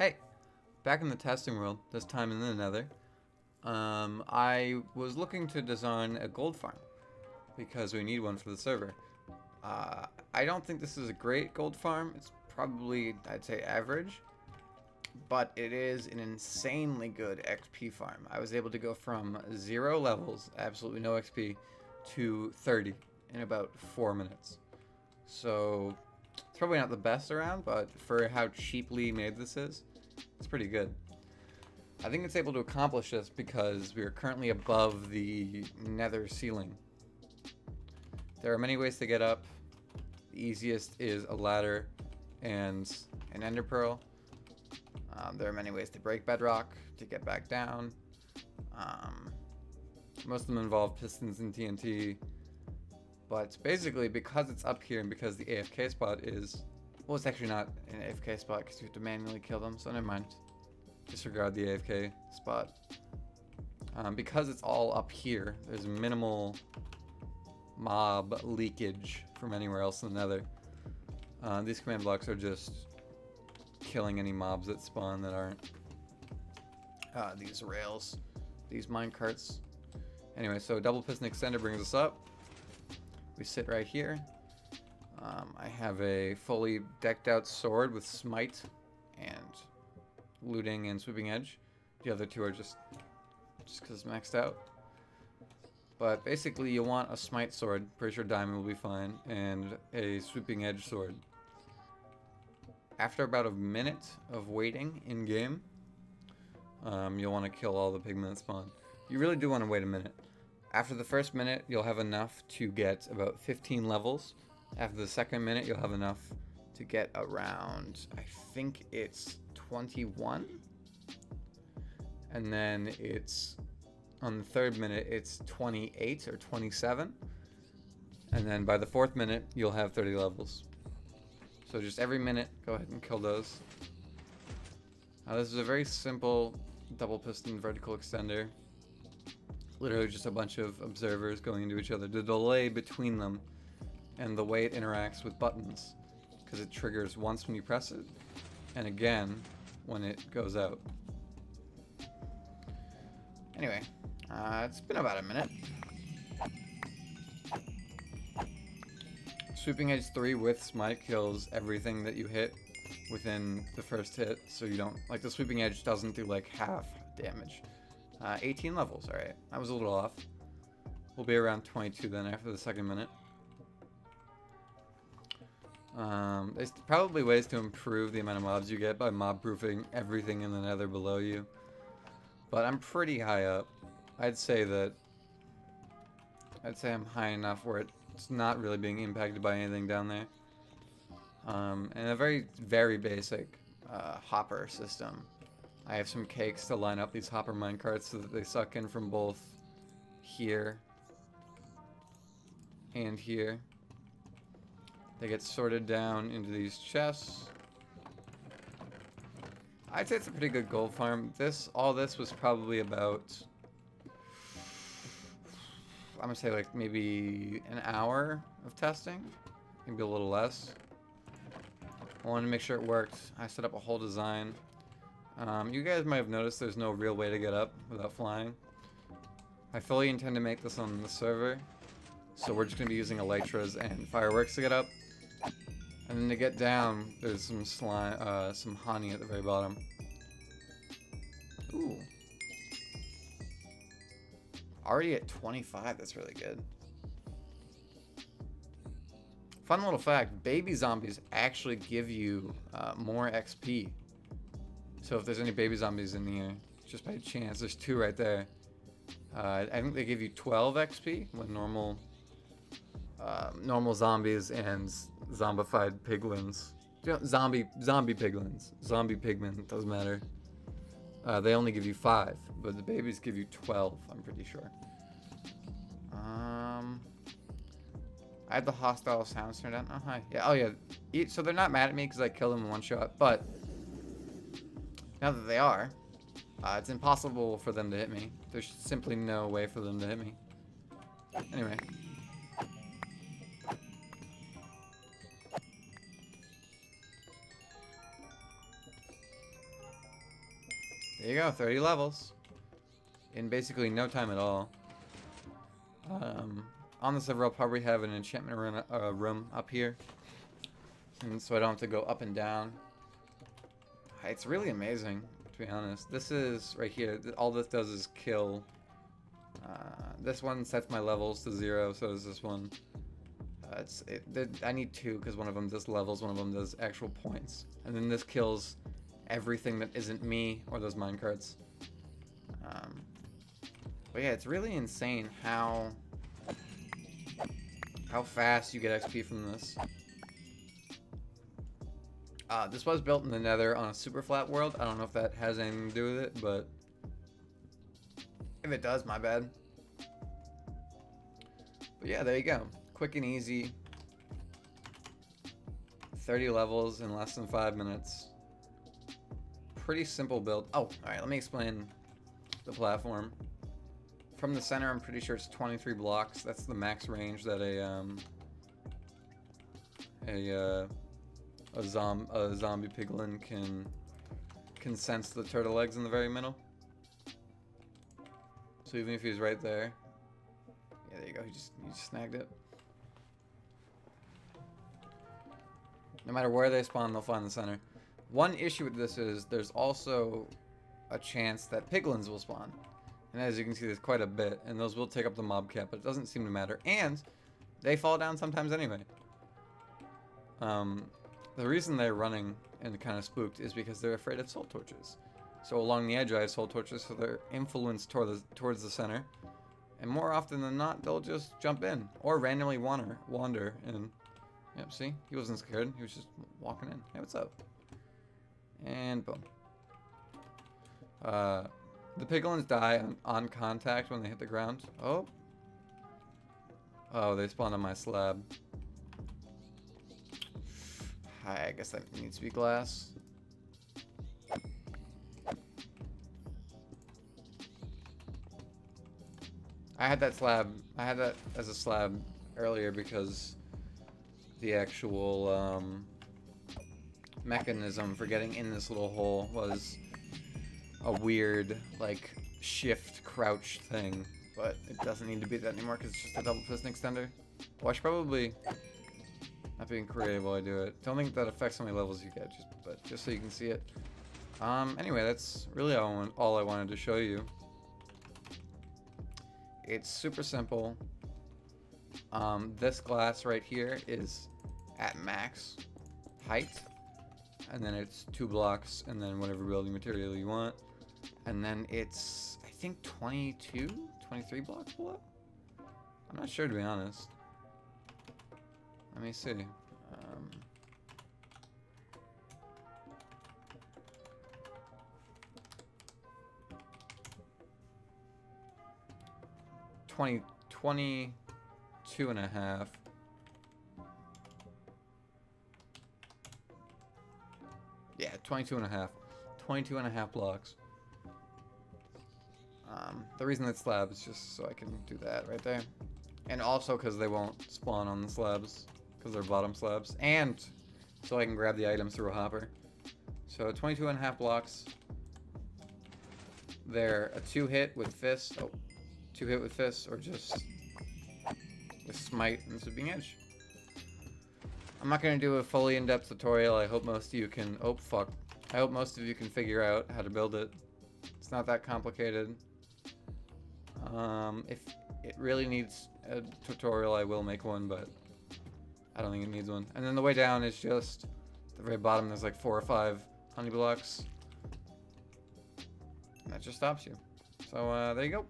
Hey, back in the testing world, this time in the Nether. I was looking to design a gold farm because we need one for the server. I don't think this is a great gold farm. It's probably, I'd say, average, but it is an insanely good XP farm. I was able to go from 0 levels, absolutely no XP, to 30 in about 4 minutes. So it's probably not the best around, but for how cheaply made this is, it's pretty good. I think it's able to accomplish this because we are currently above the nether ceiling. There are many ways to get up. The easiest is a ladder and an ender pearl. There are many ways to break bedrock to get back down. Most of them involve pistons and TNT. But basically, because it's up here and because the AFK spot is... Well, it's actually not an AFK spot because you have to manually kill them, so never mind. Disregard the AFK spot. Because it's all up here, there's minimal mob leakage from anywhere else in the nether. These command blocks are just killing any mobs that spawn that aren't these rails, these minecarts. Anyway, so double piston extender brings us up. We sit right here. I have a fully decked out sword with smite and looting and sweeping edge. The other two are just because it's maxed out. But basically you want a smite sword, pretty sure diamond will be fine, and a sweeping edge sword. After about a minute of waiting in game, you'll want to kill all the pigmen that spawn. You really do want to wait a minute. After the first minute, you'll have enough to get about 15 levels. After the second minute, you'll have enough to get around, I think it's 21. And then it's, on the third minute, it's 28 or 27. And then by the fourth minute, you'll have 30 levels. So just every minute, go ahead and kill those. This is a very simple double piston vertical extender. Literally just a bunch of observers going into each other. The delay between them and the way it interacts with buttons, because it triggers once when you press it and again when it goes out. Anyway, it's been about a minute. Sweeping Edge 3 with Smite kills everything that you hit within the first hit, so you don't, like, the Sweeping Edge doesn't do like half damage. 18 levels, alright. I was a little off. We'll be around 22 then after the second minute. There's probably ways to improve the amount of mobs you get by mob-proofing everything in the nether below you. But I'm pretty high up. I'd say I'm high enough where it's not really being impacted by anything down there. And a very, very basic hopper system. I have some cakes to line up these hopper minecarts so that they suck in from both here and here. They get sorted down into these chests. I'd say it's a pretty good gold farm. All this was probably about, I'm gonna say like maybe an hour of testing, maybe a little less. I wanted to make sure it worked. I set up a whole design. You guys might have noticed there's no real way to get up without flying. I fully intend to make this on the server, so we're just going to be using elytras and fireworks to get up. And then to get down, there's some slime, some honey at the very bottom. Ooh. Already at 25, that's really good. Fun little fact, baby zombies actually give you more XP. So if there's any baby zombies in here, just by chance, there's 2 right there. I think they give you 12 XP when normal zombies and zombified piglins. Zombie piglins. Zombie pigmen, doesn't matter. They only give you 5, but the babies give you 12, I'm pretty sure. I had the hostile sounds turned on. Oh, hi. Yeah, oh yeah. So they're not mad at me because I killed them in one shot, but now that they are, it's impossible for them to hit me. There's simply no way for them to hit me. Anyway. There you go, 30 levels. In basically no time at all. On the server, I'll probably have an enchantment room up here. And so I don't have to go up and down. It's really amazing, to be honest. This is, right here, all this does is kill. This one sets my levels to 0, so does this one. I need 2, because one of them does levels, one of them does actual points. And then this kills everything that isn't me or those minecarts. But yeah, it's really insane how fast you get XP from this. This was built in the Nether on a super flat world. I don't know if that has anything to do with it, but if it does, my bad. But yeah, there you go. Quick and easy. 30 levels in less than 5 minutes. Pretty simple build. Oh, alright, let me explain the platform. From the center, I'm pretty sure it's 23 blocks. That's the max range that a zombie piglin can sense the turtle eggs in the very middle. So even if he's right there, yeah, there you go. He just snagged it. No matter where they spawn, they'll find the center. One issue with this is there's also a chance that piglins will spawn. And as you can see, there's quite a bit, and those will take up the mob cap, but it doesn't seem to matter. And they fall down sometimes anyway. The reason they're running and kind of spooked is because they're afraid of soul torches. So along the edge I have soul torches, so they're influenced towards the center. And more often than not, they'll just jump in or randomly wander. And yep, see, he wasn't scared. He was just walking in. Hey, what's up? And boom. The piglins die on contact when they hit the ground. Oh. Oh, they spawned on my slab. I guess that needs to be glass. I had that as a slab earlier because the actual mechanism for getting in this little hole was a weird, like, shift crouch thing, but it doesn't need to be that anymore because it's just a double piston extender. Well, I should probably not being creative while I do it. Don't think that affects how many levels you get, but just so you can see it. Anyway, that's really all I wanted to show you. It's super simple. This glass right here is at max height, and then it's 2 blocks, and then whatever building material you want. And then it's, I think, 23 blocks below? I'm not sure, to be honest. Let me see. 22 and a half. Yeah, 22 and a half. 22 and a half blocks. The reason it's slab is just so I can do that right there. And also because they won't spawn on the slabs, because they're bottom slabs. And so I can grab the items through a hopper. So 22 and a half blocks. They're a 2-hit with fist. Oh, 2-hit with fist, or just with smite and sweeping edge. I'm not going to do a fully in-depth tutorial. I hope most of you can... Oh, fuck. I hope most of you can figure out how to build it. It's not that complicated. If it really needs a tutorial, I will make one, but I don't think it needs one. And then the way down is just... At the very bottom, there's like 4 or 5 honey blocks. And that just stops you. So, there you go.